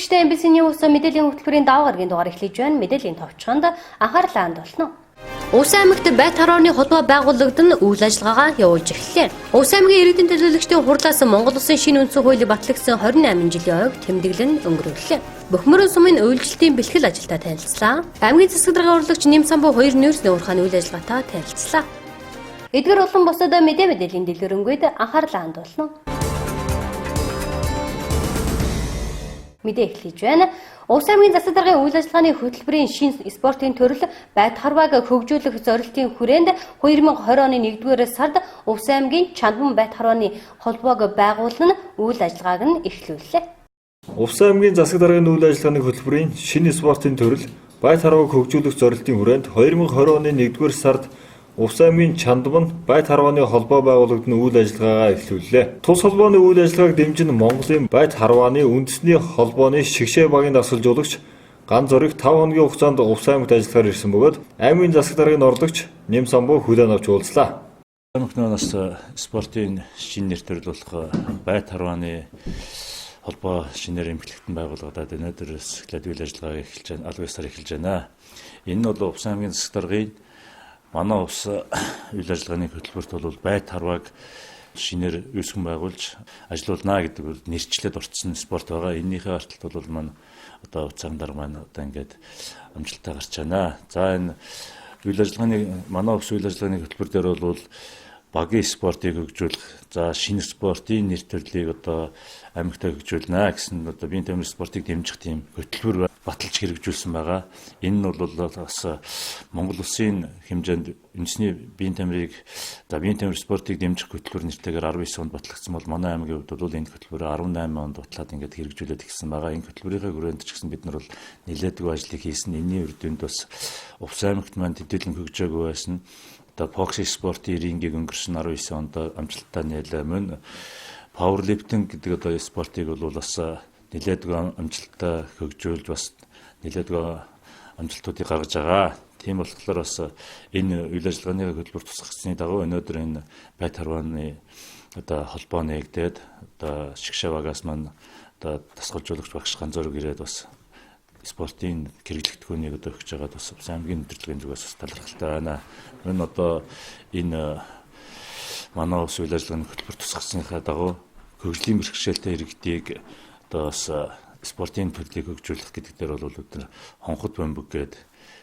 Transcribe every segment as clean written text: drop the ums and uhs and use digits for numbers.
үзэгчдээ MBC-ний мэдээллийн хөтөлбөрийн даваа гарагийн дугаар эхлэж байна. Мэдээллийн товчхонд анхаарлаа хандуулна. Улс аймагт байт харооны холбоо байгуулагдсан үйл ажиллагаагаа явуулж эхэллээ. Улс аймгийн иргэдийн төлөөлөгчдийн хурлаас Монгол Улсын шинэ үндсэн хуулийг батлагдсан 28 жилийн ойг тэмдэглэн өнгөрүүллээ. Бөхмөрөн сумын үйлчлэлтийн бэлтгэл ажилдаа танилцлаа. Аймгийн засаг даргын урлагч Нэм самбуу 2 нөөцний уурхааны үйл ажиллагаатай танилцлаа. Эдгээр улам босоод мэдээллийн дэлгэрэнгүй анхаарлаа хандуулна. Мэдээ эхлэж байна. Улс аймгийн засаг даргын үйл ажиллагааны хөтөлбөрийн шинэ спортын төрөл байт харвааг хөгжүүлэх зорилтын хүрээнд 2020 оны 1-р сард Улс аймгийн Чандман байт харвааны холбоог байгуулан үйл ажиллагааг нь эхлүүллээ. Улс аймгийн засаг даргын үйл ажиллагааны хөтөлбөрийн шинэ спортын төрөл байт харвааг хөгжүүлэх зорилтын хүрээнд 2020 оны 1-р сард Улс аймгийн Чандман байт харвааны холбоо байгуулагдсан үйл ажиллагаагаа эхлүүллээ. Тус холбооны үйл ажиллагааг дэмжин Монголын байт харвааны үндэсний холбооны шигшээ багийн дасгалжуулагч Ган Зориг 5 хоногийн хугацаанд Улс аймагт ажиллахаар ирсэн бөгөөд аймгийн засаг даргын орлогч Нэм самбуу хүлээн авч уулзлаа. Аймагтнаас спортын шинэ нэр төрөл болох байт харвааны холбоо шинээр эмхлэгтэн байгуулагдаад өнөөдрөөс эхлээд үйл ажиллагаа эхэлж байна. Албан ёсоор эхэлж байна. Энэ нь бол Улс аймгийн засаг даргын манай улс үйл ажиллагааны хөтөлбөрт бол байт харвааг шинээр үүсгэн байгуулж ажиллуулнаа гэдэг нэрчлээд орцсон спорт байгаа. Энийхээ арталт бол маань одоо уцаан дарга маань одоо ингээд амжилттай гарч байна. За энэ үйл ажиллагааны манай улс үйл ажиллагааны хөтөлбөр дээр бол багийн спортыг хөгжүүлэх, за шинэ спортын нэр төрлийг одоо аймагтаа хөгжүүлнэ гэсэн одоо биеийн тамирын спортыг дэмжих тийм хөтөлбөр баталж хэрэгжүүлсэн байгаа. Энэ нь бол бас Монгол Улсын хэмжээнд үндэсний биеийн тамирыг биеийн тамир спортыг дэмжих хөтөлбөр нэртэйгээр 19 онд батлагдсан бол манай аймгийн хувьд бол энэ хөтөлбөрөөр 18 онд батлаад ингээд хэрэгжүүлээд ирсэн байгаа. Энэ хөтөлбөрийнхээ хүрээнд ч гэсэн бид нар бол нэлээдгүй ажлыг хийсэн. Энэний үр дүнд бас Увс аймагт маань мэдээлэл хөгжөөгүй байсан. Одоо боксинг спортын рингийг өнгөрсөн 19 онд амжилттай нээлээ. Мөн пауэрлифтинг гэдэг одоо спортыг бол бас нэлээдгүй амжилттай хөгжүүлж бас нэлээдгүй амжилтуудыг гаргаж байгаа. Тийм болохоор бас энэ үйл ажиллагааны хөтөлбөр тусгацсны дагуу өнөөдөр энэ байт харвааны одоо холбоо нэгдээд одоо шигшээ багаас маань одоо дасгалжуулагч багш Ган Зориг ирээд бас спортын хэрэглэгдэхүүнийг одоо өгч байгаад бас аймгийн нэвтрүүлгийн зүгээс бас талархалтай байна. Мөн одоо энэ манай улс үйл ажиллагааны хөтөлбөр тусгацсныхаа дагуу хөгжлийн бэрхшээлтэй иргэдийг одоо бас спортын төрлийг хөгжүүлэх гэдэг дээр бол өдөр хонхот бомбог гээд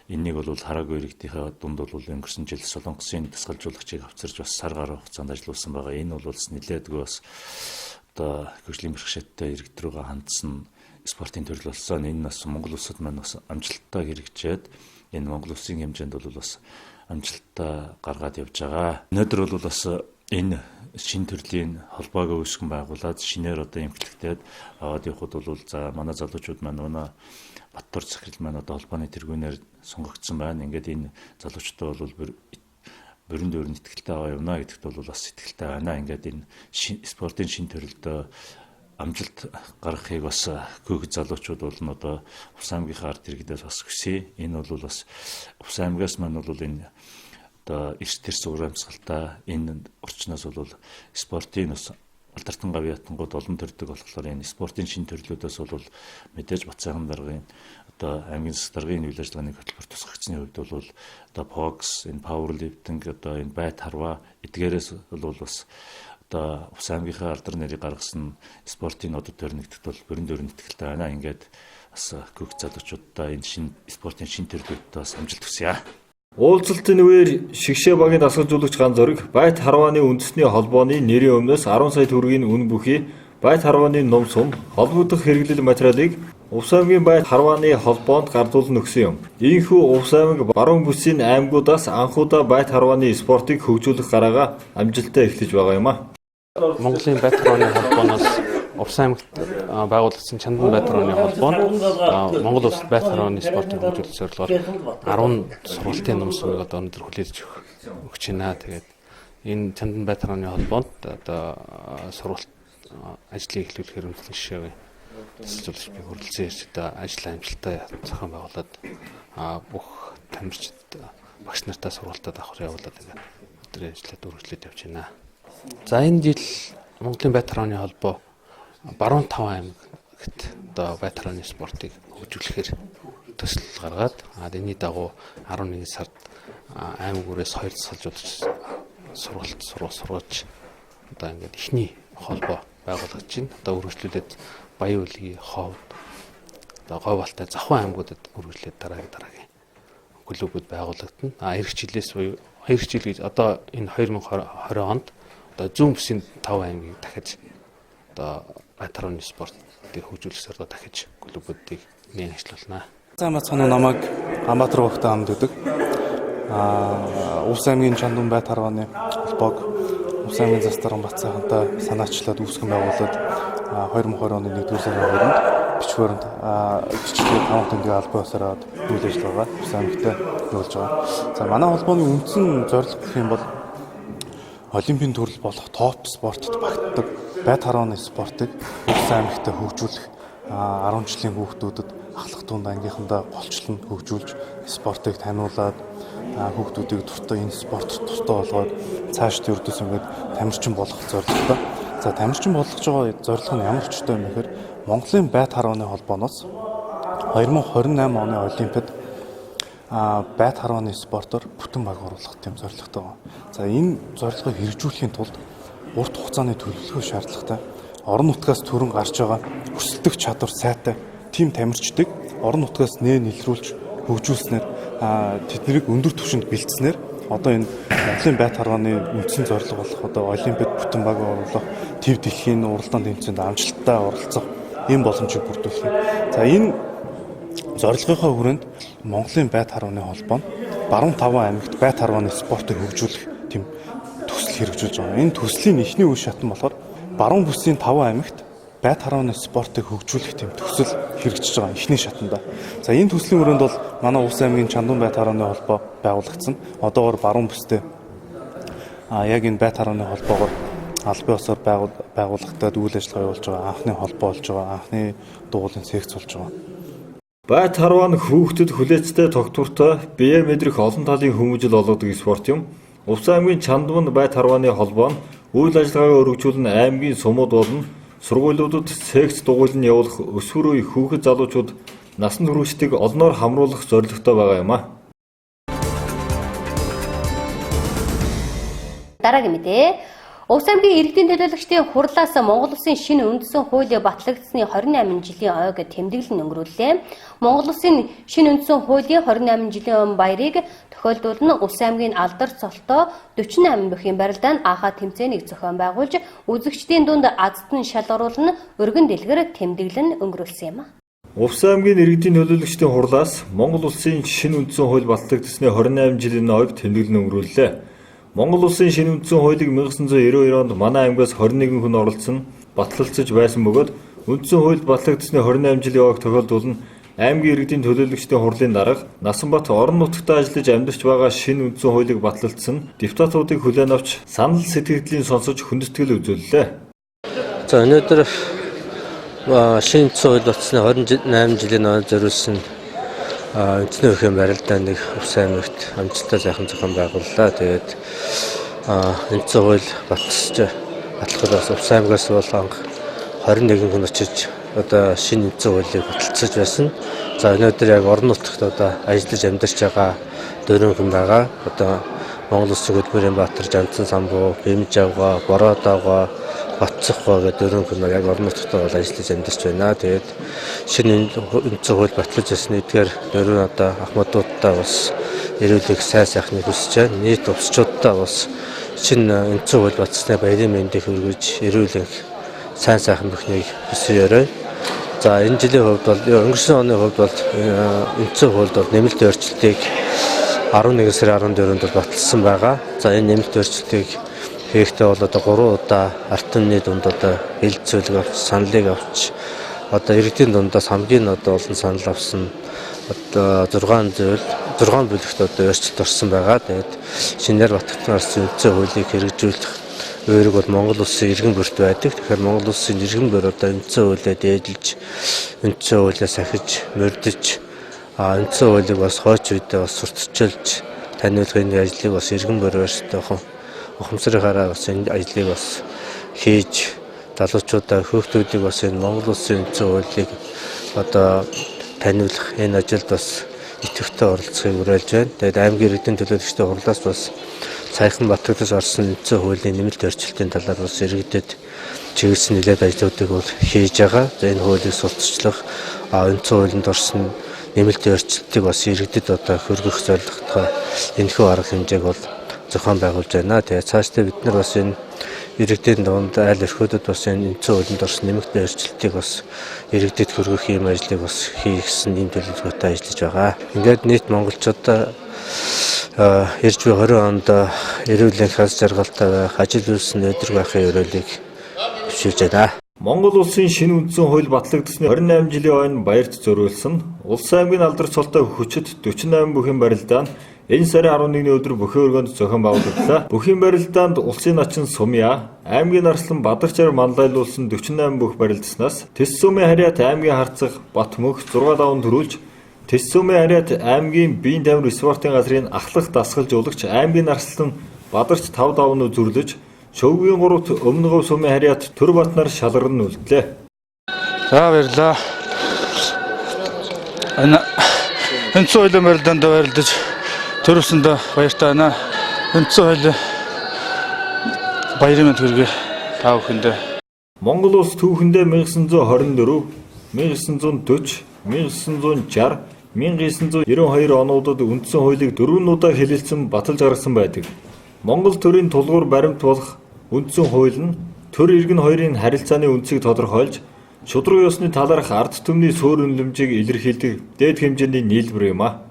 энэнийг бол хараагүй иргэдийнхээ дунд бол өнгөрсөн жил Солонгосын дасгалжуулагчийг авчирч бас сар гаруй хугацаанд ажилласан байгаа. Энэ бол бас нэлээдгүй бас одоо хөгжлийн бэрхшээлтэй иргэд рүүгээ хандсан спортын төрөл болсон. Энэ бас Монгол улсад маань бас амжилттай хэрэгжээд энэ Монгол улсын хэмжээнд бол бас амжилттай гаргаад явж байгаа. Өнөөдөр бол бас энэ шинэ төрлийн холбоог үүсгэн байгуулад шинээр одоо эмхлэгдээд аваад явхад бол за манай залуучууд маань манай Баттур захирал маань одоо холбооны тэргүүнээр сонгогдсон байна. Ингээд энэ залуучтай бол бүрэн дүүрэн итгэлтэй аваа явна гэдэгт бол бас итгэлтэй байна. Ингээд энэ спортын шинэ төрөлд амжилт гаргахыг бас хөөх залуучууд бол нь одоо Увс аймгийнхаа ард иргэдээс бас хүсье. Энэ бол бас Увс аймгаас маань бол энэ одоо эрс тэрс урамсгалтай энэ орчноос бол спортын бас алдартан гавьяатангууд олон төрдөг болохоор энэ спортын шинэ төрлүүдээс бол мэдээж Бацаахан даргын одоо аймгийн засаг даргын үйл ажиллагааны хөтөлбөр тусгацсны хувьд бол одоо бокс, энэ пауэрлифтинг, одоо энэ байт харва эдгээрээс бол бас одоо Увс аймгийнхаа алдар нэрийг гаргасан спортын одод төрнөгдөд бол бүрэн дүүрэн итгэлтэй байна. Ингээд бас хөх залуучуудаа энэ шинэ спортын шинэ төрлүүдтэй бас амжилт хүсье. Уулзалтын үеэр шигшээ багийн дасгалжуулагч Ган Зориг байт харвааны үндэсний холбооны нэрийн өмнөөс 10 сая төгрөгийн үн бүхий байт харвааны ном сум холбогдох хэрэглэл материалыг Увс аймгийн байт харвааны холбоонд гардуулан өгсөн юм. Ийхүү Увс аймаг баруун бүсийн аймагуудаас анхудаа байт харвааны спортыг хөгжүүлэх гараагаа амжилттай эхлэж байгаа юм а. Монголын байт харвааны холбооноос Увс аймагт байгуулагдсан Чандман байт харвааны холбоонд Монгол улсад байт харвааны спортын хөгжүүлэлт зорилгоор 10 сургалтын ном сумыг одоо өнөөдөр хүлээж өгч байна. Тэгээд энэ Чандман байт харвааны холбоонд одоо сургалт ажлыг эхлүүлэхээр үндэсний шишээгийн дасгалжуулагч би хүрэлцэн ирж одоо ажил амжилттай зохион байгуулад бүх тамирчид багш нартай сургалтад авах явуулаад ингээд өдрийн ажлаа үргэлжлээд явж байна. За энэ жил Монголын байт харвааны холбоо баруун 5 аймаг эмэгт одоо бай тарооны спортыг хөгжүүлэхээр төсөл гаргаад энэний дагуу 11 сард аймаг бүрээс 2 засалжуудч сургуулж одоо ингээд ихний холбоо байгуулагдаж байна. Одоо үргэлжлүүлээд Баян үлгийн ховд одоо говьалтай завхан аймагуудад үргэлжлээд дараагийн клубуд байгуулагдана. Эх жилээс буюу 2 жил гэж одоо энэ 2020 онд одоо зүүн бүсийн 5 аймгийг дахиж одоо бай тарооны спортыг хөгжүүлэхээр одоо дахиж клубуудыг нээн ажиллуулна. Зам бацхан намайг Амбатар хогтой хамт өгдөг. Увс аймгийн Чандун бай тарооны холбоог Увс аймгийн Застаран Бацаахантай санаачлаад үүсгэн байгуулад 2020 оны 1-р сарын 2-нд бичвэрт бичгийн 5 тэмдэг албан ёсоор үйл ажиллагаа Увс аймагтай явуулж байгаа. За манай холбооны үндсэн зорилго гэх юм бол олимпийн төрөл болох топ спортод багтдаг бай тарооны спортыг Увс аймагтай хөгжүүлэх 10 жилийн хүүхдүүдэд ахлах тунд ангийнхандаа голчлон хөгжүүлж спортыг таниулаад хүүхдүүдийг дуртай энэ спортод дуртай болгоод цаашд ердөөс ингээд тамирчин болгох зорилготой. За тамирчин болгож байгаа зорилго нь ямар ч юм нэхэр Монголын бай тарооны холбооноос 2028 оны Олимпиад бай тарооны спортоор бүтэн баг оруулах гэм зорилготой байна. За энэ зорилгыг хэрэгжүүлэхийн тулд урт хугацааны төлөвлөгөө шаардлагатай. Орон нутгаас төрөн гарч байгаа өрсөлдөх чадвар сайтай тим тамирчдыг орон нутгаас илрүүлж хөгжүүлснээр тэднийг өндөр түвшинд бэлдснээр одоо энэ Монголын бай тарооны үндсэн зорилго болох одоо Олимпиад бүтэн баг оруулах, төв дэлхийн уралдаан тэмцээнд амжилттай оролцох ийм боломжийг бүрдүүлэх юм. За энэ зорилгынхаа хүрээнд Монголын бай тарооны холбоо нь баруун 5 аймагт бай тарооны спортыг хөгжүүлэх тийм төсөл хэрэгжүүлж байгаа. Энэ төслийн эхний үе шатан болохоор баруун бүсийн 5 аймагт бай тарооны спортыг хөгжүүлэх тийм төсөл хэрэгжиж байгаа эхний шатанда. За энэ төслийн хүрээнд бол манай Увс аймгийн Чандун бай тарооны холбоо байгуулагдсан. Одоогоор баруун бүстэй яг энэ бай тарооны холбоогоор албан ёсоор байгуулагдаад үйл ажиллагаа явуулж байгаа анхны холбоо болж байгаа, анхны дугуулын секц болж байгаа. Бай тароо нь хүүхдэд хүлээцтэй тогтвортой бие мэдрэх олон талын хүмүүжил олгодог спорт юм. Увс аймгийн Чандун бай тарооны холбоо нь үйл ажиллагаагаа өргөжүүлэн аймгийн сумууд болон сургуулиудад секц дугуйлан явуулах өсвөр үе хүүхэд залуучууд насан туршидыг олноор хамруулах зорилготой байгаа юм а. Дараагийн мэдээ. Увс аймгийн иргэдийн төлөөлөгчдийн хурлаас Монгол Улсын шинэ үндсэн хууль батлагдсны 28 жилийн ойг тэмдэглэн өнгөрүүллээ. Монгол Улсын шинэ үндсэн хуулийн 28 жилийн баярыг тохиолдуулан Увс аймгийн Алдар цолтоо 48 бүхий барилдаанд анхаа тэмцээнийг зохион байгуулж үзэгчдийн дунд азтан шалгаруулан өргөн дэлгэр тэмдэглэн өнгөрүүлсэн юм. Увс аймгийн иргэдийн төлөөлөгчдийн хурлаас Монгол Улсын шинэ үндсэн хууль батлагдсны 28 жилийн ойг тэмдэглэн өнгөрүүллээ. Монгол Улсын шинэ үндсэн хуулийг 1992 онд манай аймгаас 21 хүн оролцсон батлалцаж байсан бөгөөд үндсэн хууль батлагдсны 28 жилийн ойг тохиолдуулан аймгийн иргэдийн төлөөлөгчдийн хурлын дарга Насанбат орон нутагт ажиллаж амьдарч байгаа шинэ үндсэн хуулийг батлагдсан депутатуудыг хүлээн авч санал сэтгэгдлийн сонсож хүндэтгэл үзүүллээ. За өнөөдөр шинэ үндсэн хууль батлсны 28 жилийн ойг зориулсан үндэсний өрхийн барилдаанд нэг Увс аймагт амжилттай сайхан зохион байгууллаа. Тэгээд үндсэн хууль батлахад Увс аймагаас бол анх 21 хүн очиж одоо шинэ үндсэн хуулийг баталцаж байсан. За өнөөдөр яг орон нутагт одоо ажиллаж амьдарч байгаа 4 хүн байгаа. Одоо Монгол Улсын хөтөлбөрийн Баатар, Жанцсан самбуу, Бэмжавга, Бородоогоо, Батцахгүй гэдэг 4 хүн яг орон нутагт бол ажиллаж амьдарч байна. Тэгээд шинэ үндсэн хууль батлаж байсан эдгээр 4 одоо ахмадуудтай бас эрүүлэг сайн сайхныг хүсэж байна. Нийт увсчуудтай бас шинэ үндсэн хууль батлсны баярын мэндийг хүргэж эрүүлэг сайн сайхан бүхнийг хүсье өрөө. За энэ жилийн хувьд бол өнгөрсөн оны хувьд бол үндсэн хуульд бол нэмэлт өөрчлөлтийг 11 сарын 14-нд бол баталсан байгаа. За энэ нэмэлт өөрчлөлтийг хийхдээ бол одоо 3 удаа ард түмний дунд одоо хэлэлцүүлэг авч саналыг авч одоо иргэдийн дундаас хамгийн одоо олон санал авсан одоо 6 бүлэгт одоо өөрчлөлт орсон байгаа. Тэгээд шинээр батлагдсан үндсэн хуулийг хэрэгжүүлэх өөрөг бол Монгол Улсын иргэн бүрт байдаг. Тэгэхээр Монгол Улсын иргэн бүр одоо үндсэн хуулиа дээдлж, үндсэн хуулиа сахиж, мөрдөж, үндсэн хуулийг бас хойч үедээ бас сурталчилж таниулгын ажлыг бас иргэн бүр өөрсдөө ухамсарынхаараа бас энэ ажлыг бас хийж залуучуудаа хүүхдүүдийг бас энэ Монгол Улсын үндсэн хуулийг одоо таниулах энэ ажилд бас идэвхтэй оролцохыг уриалж байна. Тэгээд аймгийн иргэдийн төлөөлөгчдийн хурлаас бас саяхан Батбагтаас орсон үндсэн хуулийн нэмэлт өөрчлөлтийн талаар бас иргэдэд чиглэсэн нэлээд ажлуудыг бол хийж байгаа. За энэ хуулийг султчлах, үндсэн хуулинд орсон нэмэлт өөрчлөлтийг бас иргэдэд одоо хөргөх зорилготой энэхүү арга хэмжээг бол зохион байгуулж байна. Тэгээд цаашдаа бид нар бас энэ иргэдийн дунд айл өрхөдөд бас энэ үндсэн хуулинд орсон нэмэлт өөрчлөлтийг бас иргэдэд хөргөх юм ажлыг бас хийх гэсэн ийм төлөвлөгөөтэй ажиллаж байгаа. Ингээд нийт монголчуудаа ирж буй 20 онд эрүүл хас жаргалтай байх, ажил үйлс өдөр байхын ёроолыг төвшүүлж байна. Монгол улсын шинэ үндсэн хууль батлагдсны 28 жилийн хойно баярт зориулсан улс аймгийн алдар цолтой хүчит 48 бүхэн барилдаанд энэ сарын 11-ний өдөр бүхэн өргөнд зохион байгуулагдлаа. Бүхэн барилдаанд улсын начин Сумья, аймгийн нарслан Бадарчаар манлайлуулсан 48 бүх барилдаснаас Тэс сумын харьяат аймгийн харцах Батмөх 6 даван төрүүлж, Тэс сумын харьяат аймгийн биеийн тамир спортын газрын ахлах дасгалжуулагч аймгийн нарслан Бадарч 5 даван зүрлэж, Шөвгийн 3-т Өмнөгөв сумын харьяат Төр Батнаар шалгарн үлдлээ. За баярлаа. Үндсэн хуулийн барилдаанд баярлаж төрүүлсэнд баяртай байна. Үндсэн хуулийн баярын мэнд хүргэе та бүхэндээ. Монгол улс түүхэндээ 1924, 1940, 1960, 1992 онуудад үндсэн хуулийг 4 удаа хэлэлцэн баталж гаргасан байдаг. Монгол төрийн тулгуур баримт болох үндсэн хууль нь төр иргэн хоёрын харилцааны үндсийг тодорхойлж, шудраг ёсны талаарх ард түмний суурь үнэлэмжийг илэрхийлдэг дээд хэмжээний нийлбэр юм а.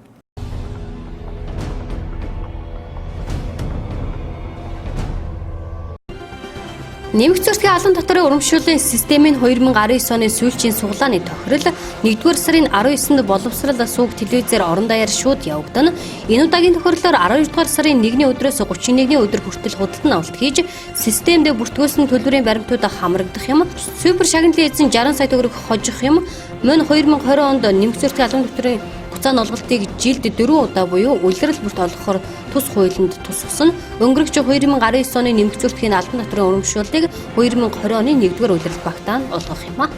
Нэмэгц зөрчлийн алан доторын урамшууллын системийн 2019 оны сүүлчийн суглааны тохирол 1-р сарын 19-нд боловсрал сууг телевизээр орон даяар шууд явагдана. Энэ удаагийн тохиоллоор 12-р сарын 1-ний өдрөөс 31-ний өдөр хүртэл худалдан авалт хийж, системд бүртгүүлсэн төлбөрийн баримтуудаа хамрагдах юм. Супер шагналын эзэн 60 сая төгрөг хожих юм. Мөн 2020 онд нэмэгц зөрчлийн алан доторын хугацааны олголтыг жилд 4 удаа буюу улирал бүрт олгохоор тус хуулинд тусгасан. Өнгөрөгч 2019 оны нэмэгц зөрчлийн албан доторын урамшууллыг 2020 оны 1-р улирал багтаанд олгох юм а.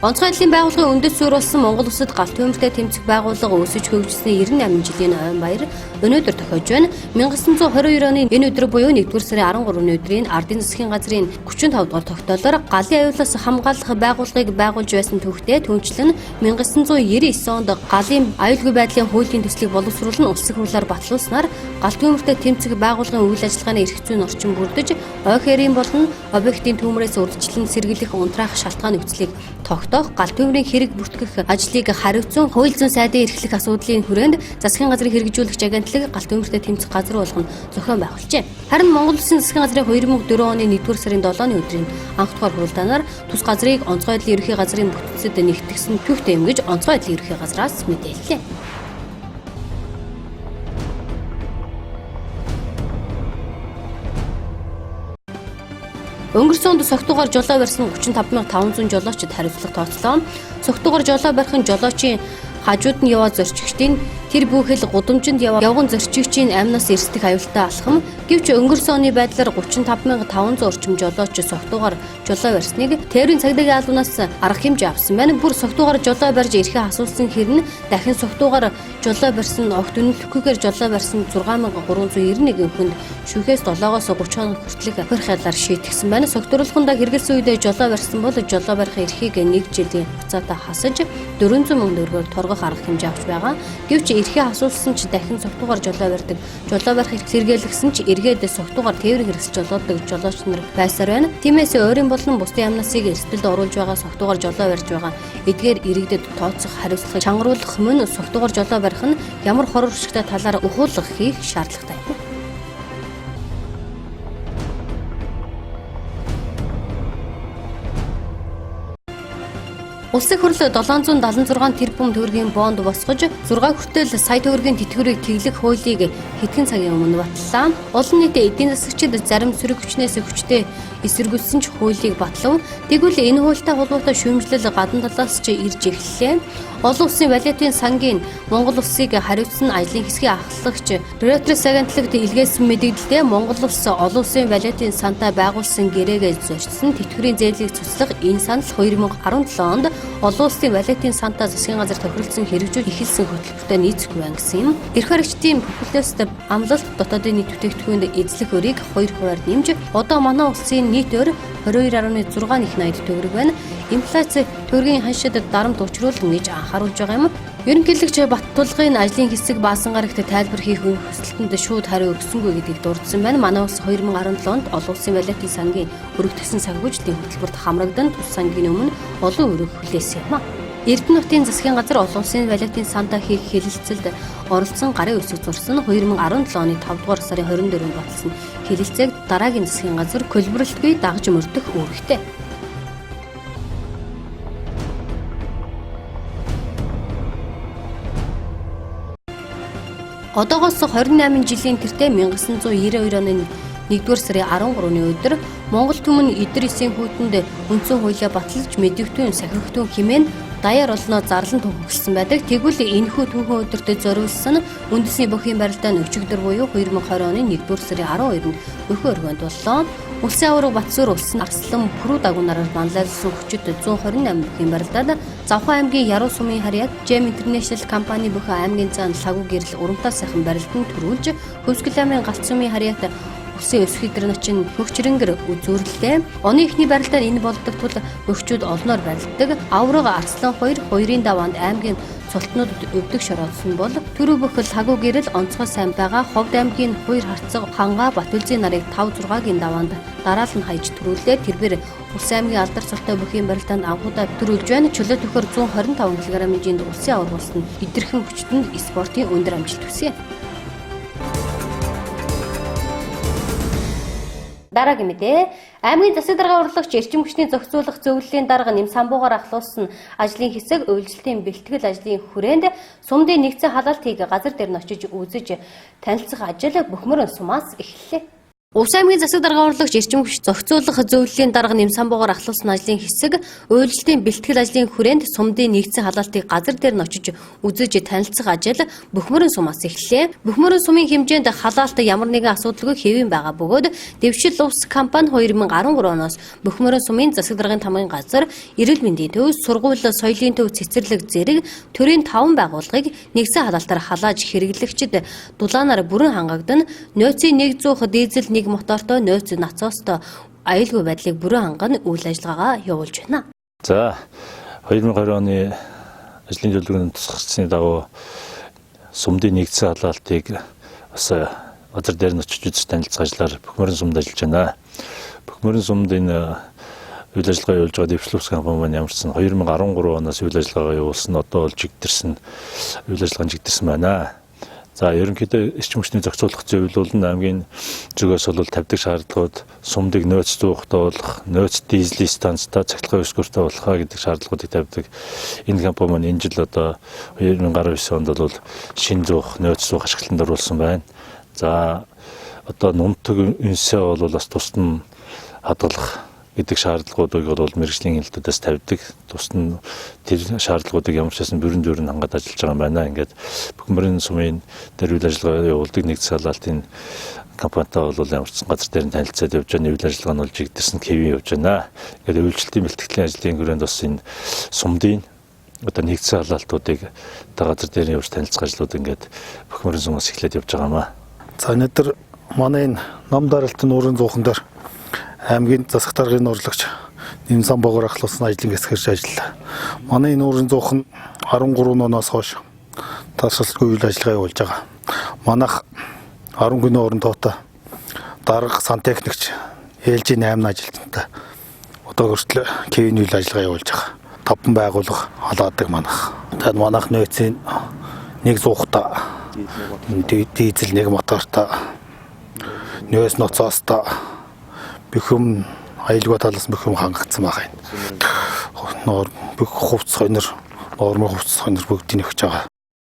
Онцгой байдлын байгууллагын үндэс суурь болсон Монгол Улсад галт хөмөртэй тэмцэх байгууллага өсөж хөгжсөний 98 жилийн ойн баяр өнөөдөр тохиож байна. 1922 оны энэ өдөр буюу 1-р сарын 13-ны өдрийн Ардын засгийн газрын 35 дугаар тогтоолоор галын аюулаас хамгаалах байгууллагыг байгуулж байсан түүхтэй түүнчлэн 1999 онд галын аюулгүй байдлын хуулийн төслийг боловсруулан улсын хурлаар батлуулснаар галт хөмөртэй тэмцэх байгууллагын үйл ажиллагааны эрх зүйн орчин бүрдэж, ойх ярийн болон объектын төмрөөс урьдчилан сэргийлэх унтраах шалтгаан нөхцөлийг тогтоох, галт хөмрийн хэрэг бүртгэх ажлыг хариуцсан хууль зүйн сайдын эрхлэх асуудлын хүрээнд засгийн газрын хэрэгжүүлэгч агентлаг галт хөмөртэй тэмцэх газар болгон зохион байгуулжээ. Харин Монгол Улсын засгийн газрын 2004 оны 1-р сарын 7-ны өдрийн анх дугаар хуралдаанаар тус газрыг онцгой байдлын ерөнхий газрын бүтцэд нэгтгэсэн түүхтэй юм гэж онцгой байдлын ерөнхий газраас мэдээллээ. Өнгөрсөн онд согтуугаар жолоо барьсан 35500 жолоочд хариуцлага тооцлоо. Согтуугаар жолоо барихын жолоочийн хажууд нь яваа зорчигчдын тэр бүхэл гудамжинд явган зорчигчийн амнаас эрсдэх аюултай алхам. Гэвч өнгөрсөн оны байдлаар 35500 орчим жолооч согтуугаар жолоо барьсныг тээврийн цагдаагийн албанаас арга хэмжээ авсан байна. Бүр согтуугаар жолоо барьж эрхээ асуулсан хэрнэ дахин согтуугаар жолоо барьсан огт үнэлэхгүйгээр жолоо барьсан 6391 хүнд шүүхээс 7-оос 30 хоног хүртэлх хөрхиалаар шийтгсэн байна. Согтууруулахандаа хэрэгэлсэн үедээ жолоо барьсан бол жолоо барихын эрхийг 1 жилийн хугацаатай хасаж 400 сая төгрөгөөр торгох арга хэмжээ авч байгаа. Гэвч эрхээ асуулсан ч дахин согтуугаар жолоо барьдаг, жолоо барих эрх сэргийлэгсэн ч эргээд согтуугаар тээврийн хэрэгсэл жолоодог жолооч нар байсаар байна. Тиймээс өөрийн болон бусдын амнасыг эрсдэлд оруулж байгаа согтуугаар жолоо барьж байгаа эдгээр иргэдэд тооцох хариуцлагыг чангаруулах мөн согтуугаар жолоо барих нь ямар хор уршигтай талаар ухуулга хийх шаардлагатай юм. Улсын хурл 776 тэрбум төгрөгийн бонд босгож 6 хүртэл сая төгрөгийн тэтгэврийг тэглэх хуулийг хэдхэн цагийн өмнө батллаа. Олон нийтийн эдийн засагчид зарим сөрөг хүчнээс хүчтэй эсэргүүцсэн ч хуулийг батлав. Тэгвэл энэ хуультай холбоотой шүүмжлэл гадна талаас ч ирж эхэллээ. Олон улсын валютын сангийн Монгол улсыг хариуцсан ажлын хэсгийн ахлагч Reuters агентлагт илгээсэн мэдээлэлдээ Монгол улс олон улсын валютын сантай байгуулсан гэрээгээ зорчсон тэтгэврийн зээлийг цуцлах энэ санал 2017 онд олон улсын валютын сантай засгийн газар тохиролцсон хэрэгжүүлж эхэлсэн хөтөлбөртэй нийцэхгүй байна гэсэн юм. Эрх баригчдын популяцист амлалт дотоодын нийт бүтээгдэхүүнд эзлэх өрийг 2%-аар нэмж одоо манай улсын нийт өр 22.6 төгрөг байна. Инфляци төгрөгийн ханшид дарамт учруулна гэж анхааруулж байгаа юм. Ерөнхийлөгч Баттулгын ажлын хэсэг баасан гарагт тайлбар хийх хүсэлтэнд шууд хариу өгсөнгүй гэдгийг дурдсан байна. Манай улс 2017 онд олон улсын валютын сангийн өргөдсөн санхүүжилтийн хөтөлбөрт хамрагдан тус сангийн өмнө олон өрөг хүлээсэн юм. Эрдэнэ нутгийн засгийн газар олон улсын валютын сантай хийх хэлэлцэлд оролцсон гарын үсэг зурсан 2017 оны 5 дугаар сарын 24-нд баталсан хэлэлцээг дараагийн засгийн газар хөлбөрлөлтгүй дагж мөрдөх үүрэгтэй. Одоогоос 28 жилийн тэртээ 1992 оны 1-р сарын 13-ны өдөр Монгол түмэн эдэр эсийн хүүтэнд үндсэн хуулиа баталж мэдэгдүүн сахигтүүн хэмээн даяар олноо зарлан төгсгөлсөн байдаг. Тэгвэл энэхүү түүхэн өдөртөө зориулсан үндэсний бүхийн барилдааны өчигдөр буюу 2020 оны 1-р сарын 12-нд нөхөн өргөнд боллоо. Улсын аварга Батсуур улсын Арслан Пүрүү дагуунаараа манлайлсан хүчит 128 бүхийн барилдаад Завхан аймгийн Яруу сумын харьяат Gem International компани бүхэн аймгийн зан лагу гэрэл урамтаа сайхан барилданд төрүүлж Хөвсгөл аймгийн Галт сумын харьяат улсын өсөх хэдрэгчин хөгчрөнгөр үзүүрлээ. Оны эхний барилдаар энэ болдог тул өгчүүд олноор барилддаг. Аврага Арслан 2-2-ын даваанд аймгийн цултнуудад өвдөг шороодсон бол төрөв бүхэл лагу гэрэл онцгой сайн байгаа Ховд аймгийн Хоёр харцаг Ханга Батүлзийн нарыг 5-6-гийн даваанд дараал нь хайж төрүүлээ. Тэрбэр улсын аймгийн алдар цолтой бүхийн барилдаанд анхудаа төрүүлж байна. Чөлөө төхөр 125 кг-ийн улсын аварга болсон идэрхэн хүчтэнд спортын өндөр амжилт хүсье. Дараагийн мэдээ аймгийн засаг дарга урлагч эрчим хүчний зохицуулах зөвлөлийн дарга нэм самбуугаар ахлуулсан ажлын хэсэг үйлчлэлийн бэлтгэл ажлын хүрээнд сумдын нэгдсэн халаалтыг газар дээр нь очиж үзэж танилцах ажил бөхмөрөн сумаас эхэллээ. Улс аймгийн засаг дарга урлагч эрчим хүч зохицуулах зөвлөлийн дарга нэм самбуугаар ахлуулсан ажлын хэсэг үйлчлэлийн бэлтгэл ажлын хүрээнд сумдын нэгдсэн халаалтыг газар дээр нь очиж үзэж танилцах ажил бөхмөрөн сумаас эхэллээ. Бөхмөрөн сумын хэмжээнд халаалт ямар нэгэн асуудалгүй хэвэн байгаа бөгөөд дэвшил ус компани 2013 оноос бөхмөрөн сумын засаг даргын тамгын газар эрүүл мэндийн төв, сургууль, соёлын төв, цэцэрлэг зэрэг төрийн 5 байгууллагыг нэгдсэн халаалтаар халааж хэрэглэгчид дулаанаар бүрэн хангагдан нөөцийн 100 дизель мотортой нөөц нацоостой аюулгүй байдлыг бүрэн ханган үйл ажиллагаагаа явуулж байна. За 2020 оны ажлын төлөвлөгөөний тусгацсны дагуу сумдын нэгдсэн халаалтыг бас газар дээр нь очиж үзэж танилцах ажлаар Бөхмөрөн сумд ажиллаж байна. Бөхмөрөн сумд энэ үйл ажиллагаа явуулж байгаа дэвшлүүс компани маань ямарчсан 2013 оноос үйл ажиллагаа явуулсан одоо бол жигдэрсэн үйл ажиллагаа жигдэрсэн байна. За ерөнхийдөө эрчим хүчний зохицуулах зөвлөл нь аймгийн зүгээс бол тавьдаг шаардлагууд сумдыг нөөц зүүхтэй болох, нөөц дизелийн станцтай цахилгаан өсгөртэй болгохаа гэдэг шаардлагуудыг тавьдаг. Энэ компани маань энэ жил одоо 2019 онд бол шин зүүх, нөөц зүүх ашиглалтанд оруулсан байна. За одоо нунтаг үнсээ бол бас тусад нь хадгалах гэдэг шаардлагуудыг бол мэргэжлийн хэлтүүдээс тавьдаг. Тусад нь тэр шаардлагуудыг ямар ч байсан бүрэн дүүрэн хангаад ажиллаж байгаа юм байна. Ингээд Бөхмөрөн сумын дээр үйл ажиллагаа явуулдаг нэгдсэн халаалтын компанитай бол ямар ч газар дээр нь танилцаад явж байгаа үйл ажиллагаа нь бол жигдэрсэн хэвэн явж байна. Ингээд үйлчлэлтийн бэлтгэлийн ажлын хүрээнд бас энэ сумдын одоо нэгдсэн халаалтуудыг одоо газар дээр нь явж танилцах ажлууд ингээд Бөхмөрөн сумаас эхлээд явж байгаа юм аа. За өнөөдөр манай энэ ном даралтын уурын зуухан дээр аймгийн засаг даргын урлагч нэм самбуугаар ахлуулсан ажлын хэсэг хэрж ажиллаа. Манай энэ уурын зуухан 13 оноос хойш тасралтгүй үйл ажиллагаа явуулж байгаа. Манайх 10 гүн орон тоотой дарга сантехникч ээлжийн 8 ажилтнтай одоо хүртэл кевин үйл ажиллагаа явуулж байгаа. 5 байгууллага халаадаг манайх. Тэгээд манайх нөөцийн нэг зуухта дизель нэг мотортой нөөц ноцоостой бүхэм аюулгүй талаас бүхэм хангагдсан байгаа юм. бүх хувцас хонор, нормал хувцас хонор бүгдийг нэгж байгаа.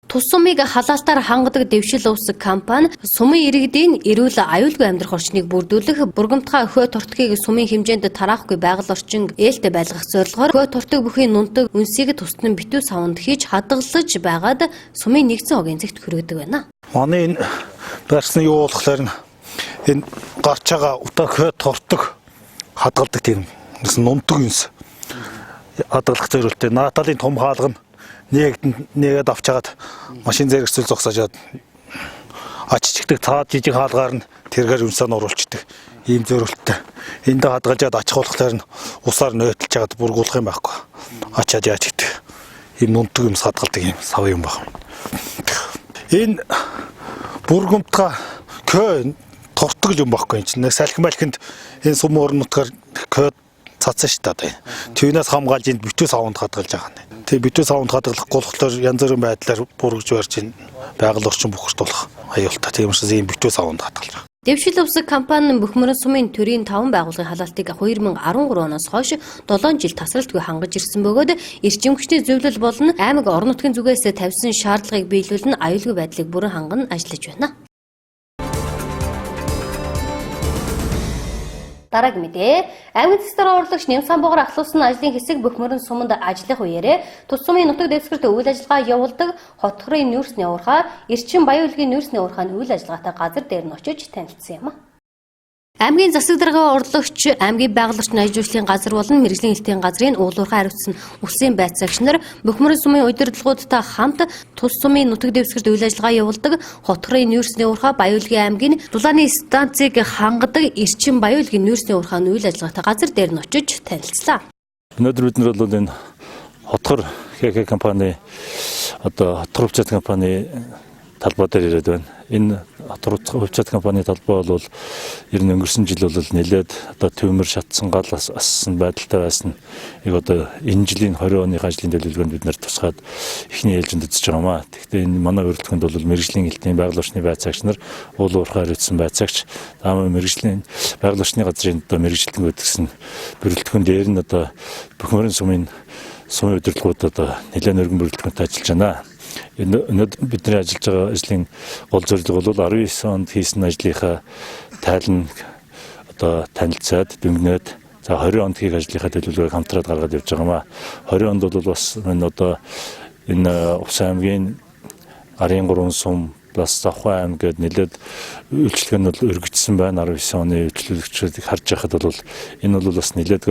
Тус сумыг халаалтаар хангадаг дэвшил ус компани сумын иргэдийн эрүүл аюулгүй амьдрах орчныг бүрдүүлэх бургамтгай хөө тортгийг сумын хэмжээнд тараахгүй байгаль орчин ээлтэй байлгах зорилгоор хөө тортог бүхий нунтаг үнсийг тусдан битүү савнд хийж хадгалж байгаад сумын нэгдсэн хогийн зэгт хүргэдэг байна. Манай энэ байрсны юу болохоор энэ гарч байгаа утаа хөө тортог хадгалдаг тийм нунтаг үнс хадгалах зорилттой нааталын том хаалга нь нэгэд авчаад машин зэрэгцэл зогсоожаад аччихдаг цаад жижиг хаалгаар нь тэргээр үнсээ оруулцдаг ийм зорилттой. Энд хадгалжаад ачих болохоор нь усаар нөтөлж жаад бургуулах юм байхгүй. Ачаад яаж гэдэг. Ийм нунтаг юмс хадгалдаг юм сав юм байна. Энэ бургамтгай кö тортог юм байхгүй юм чинь. Салхин балхинд энэ сум орон нутгаар кö цацсан шүү дээ. Түүнээс хамгаалж энд битүү савнд хадгалж байгаа юм. Тэгээ битүү савнд хадгалах болохоор янз бүрийн байдлаар бүргэж барьж ин байгаль орчин бохирдуулах аюултай. Тийм учраас ийм битүү савнд хадгалж байгаа. Дэвшил ус компани Бөхмөрөн сумын төрийн 5 байгууллагын халаалтыг 2013 оноос хойш 7 жил тасралтгүй хангаж ирсэн бөгөөд эрчим хүчний зөвлөл болон аймаг орон нутгийн зүгээс тавьсан шаардлагыг биелүүлэн аюулгүй байдлыг бүрэн ханган ажиллаж байна. Дараагийн мэдээ. Аймаг засгийн урлагч Нямсан богор ахлуулсан ажлын хэсэг Бөхмөрөн суманд ажиллах үеэрээ тус сумын нутаг дэвсгэрт үйл ажиллагаа явуулдаг хотхрын нүүрсний уурхай, эрчим баяуулгын нүүрсний уурхайны үйл ажиллагаатай газар дээр нь очиж танилцсан юм. Аймгийн засаг даргын урлагч, аймгийн байгаль орчин ажилуулгын газар болон мэрэгжлийн хэлтийн газрын уулуурхай хариуцсан улсын байцаагч нар Бөхмөрөн сумын удирдлагуудтай хамт тус сумын нутаг дэвсгэрт үйл ажиллагаа явуулдаг хотхрын нүүрсний уурхай, баяуулгын аймгийн дулааны станцыг хангадаг эрчим баяуулгын нүүрсний уурхайны үйл ажиллагаатай газар дээр нь очиж танилцлаа. Өнөөдөр бид нар бол энэ хотхор ХК компани хотхор хувьчат компани талбай дээр ирээд байна. Энэ хувьчат компани талбай бол ер нь өнгөрсөн жил бол нэлээд төмөр шатсан гал ассан байдалтай байсан. Энэ жилийн 20 оны ажлын төлөвлөгөөнд бид нар тусгаад эхний ээлжинд үзэж байгаа маа. Гэхдээ энэ манай өрөлдөхөнд бол мэрэгжлийн хэлтийн байгаль орчны байцаагч нар уулуурхай хариуцсан байцаагч мэрэгжлийн байгаль орчны газрын мэрэгжилтэнгүүд гэсэн бүрэлдэхүүн дээр нь Бөхмөрөн сумын удирдлагууд нэлээд өргөн бүрэлдэхүүнтэй ажиллаж байна. Өнөөдөр бидний ажиллаж байгаа ажлын гол зорилго бол 19 онд хийсэн ажлынхаа тайлан танилцаад дүнгнээд 20 онд хийх ажлынхаа төлөвлөгөөг хамтраад гаргаад явж байгаа маа. 20 онд бол бас энэ Увс аймгийн Арын 3 сум бас Завхай аймаг гээд нэлээд үйлчлэг нь бол өргөжсөн байна. 19 оны үйлчлүүлэгчдийг харж байхад бол энэ бол бас нэлээд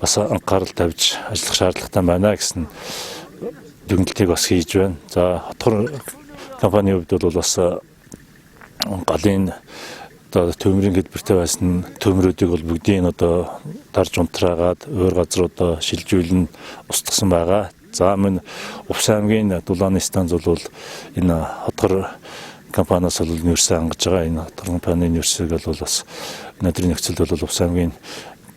бас анхаарал тавьж ажиллах шаардлагатай байна гэсэн дүгнэлтийг бас хийж байна. За хотхор компанийн хувьд бол бас галын төмрийн хэлбэртэй байсан төмрүүдийг бол бүгдийг дарж унтраагаад өөр газруудаа шилжүүлэн устгасан байгаа. За мөн Увс аймгийн дулааны станц бол энэ хотхор компаниас бол нүүрсээ хангаж байгаа. Энэ хотхор компанийн нүүрсийг бол бас өнөөдрийн нөхцөлд бол Увс аймгийн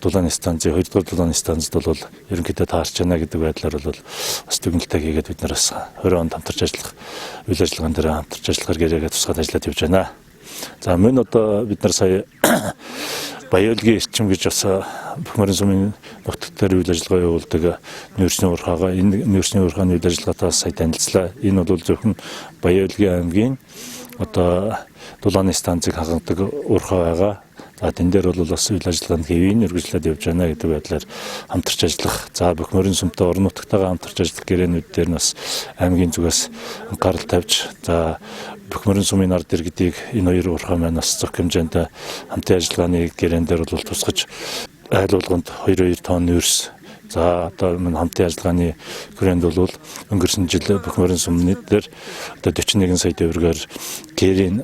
дулааны станцын 2 дугаар дулааны станцд бол ерөнхийдөө таарч байна гэдэг байдлаар бол бас дүгнэлтээ хийгээд бид нар бас 20 онд хамтарч ажиллах үйл ажиллагаан дээр хамтарч ажиллахаар гэрээгээ тусгаад ажиллаад явж байна. За мөн бид нар сая баяуулгын эрчим гэж бас Бөхмөрөн сумын нутагт дээр үйл ажиллагаа явуулдаг нүүрсний уурхайгаа энэ нүүрсний уурхайны үйл ажиллагаатай сая танилцлаа. Энэ бол зөвхөн баяуулгын аймгийн дулааны станцыг хангадаг уурхай байгаа. Тэн дээр бол бас үйл ажиллагаанд хэвийн үргэлжлээд явж байна гэдэг байдлаар хамтарч ажиллах. За Бөхмөрөн сумтай орон нутгатайгаа хамтарч ажиллах гэрээнүүд дээр нь бас аймгийн зүгээс анхаарал тавьж Бөхмөрөн сумын ард иргэдийг энэ хоёр уурхай маань бас зөв хэмжээнд хамтын ажиллагааны гэрээн дээр бол тусгаж айл болгонд 2 тонн нүүрс. За мөн хамтын ажиллагааны хүрээнд бол өнгөрсөн жил Бөхмөрөн сумны дээр 41 сая төгрөгөөр гэрийн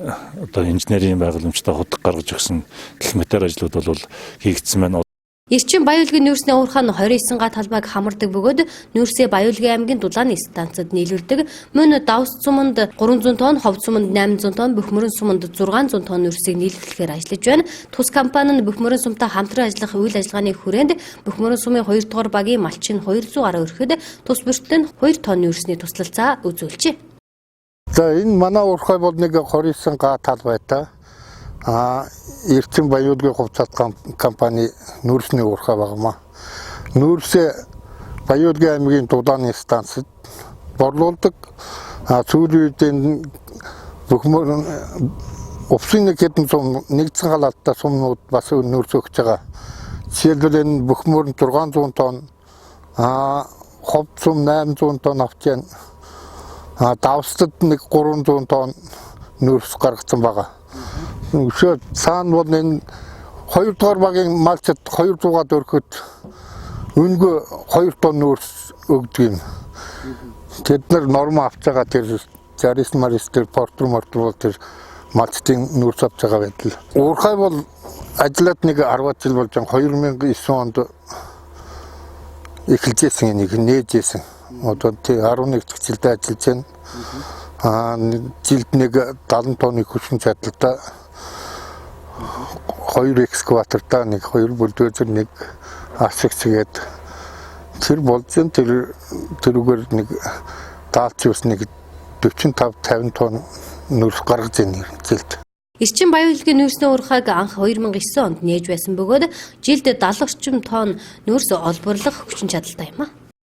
инженерийн байгууламжтай худаг гаргаж өгсөн гэх мэтэр ажлууд бол хийгдсэн байна. Эрчим баяуулгын нүүрсний уурхай нь 29 га талбайг хамардаг бөгөөд нүүрсээ баяуулгын аймгийн дулааны станцад нийлүүлдэг. Мөн Давс суманд 300 тонн, Ховд суманд 800 тонн, Бөхмөрөн суманд 600 тонн нүүрсийг нийлүүлэхээр ажиллаж байна. Тус компани нь Бөхмөрөн сумтай хамтран ажиллах үйл ажиллагааны хүрээнд Бөхмөрөн сумын 2 дугаар багийн малчин 200 гаруй өрхөд тус бүртэн 2 тонн нүүрсний туслалцаа үзүүлжээ. За энэ манай уурхай бол нэг 29 га талбайтай эрчим баяуулгын хувьцат компани нүүрсний уурхай багмаа. Нүүрсээ Баяургийн аймгийн дулааны станцид борлуулдаг. Сүүлийн үед бүхмөр увсын нэг хэдэн сум нэгдсэн халаалттай сумнууд бас нүүрс өгч байгаа. Жишээлбэл энэ бүхмөр 600 тонн, ховд сум 800 тонн авч яана. Давстад нэг 300 тонн нүүрс гаргасан байгаа. Өшөө цаана бол энэ 2 дугаар багийн малчид 200-аад өрхөд үнгүй 2 тонн нүүрс өгдөг юм. Тэд нар норм авч байгаа тэр Зарис Марис тэр портер бол тэр малчдын нүүрс авч байгаа байдал. Уурхай бол ажиллаад нэг 10 жил болж байгаа. 2009 онд эхэлжсэн энийг нээжсэн. Одоо тий 11 дахь жилдээ ажиллаж байна. Жилд нэг 70 тонны хүчин чадалтай 2 экскаватортай нэг 2 бульдозер нэг асагчгээд тэр болж тэрүүгээр нэг даалч ус нэг 45-50 тонн нүүрс гаргаж байна жилд. Эрчим баялагын нүүрсний уурхайг анх 2009 онд нээж байсан бөгөөд жилд 70 орчим тонн нүүрс олборлох хүчин чадалтай юм а.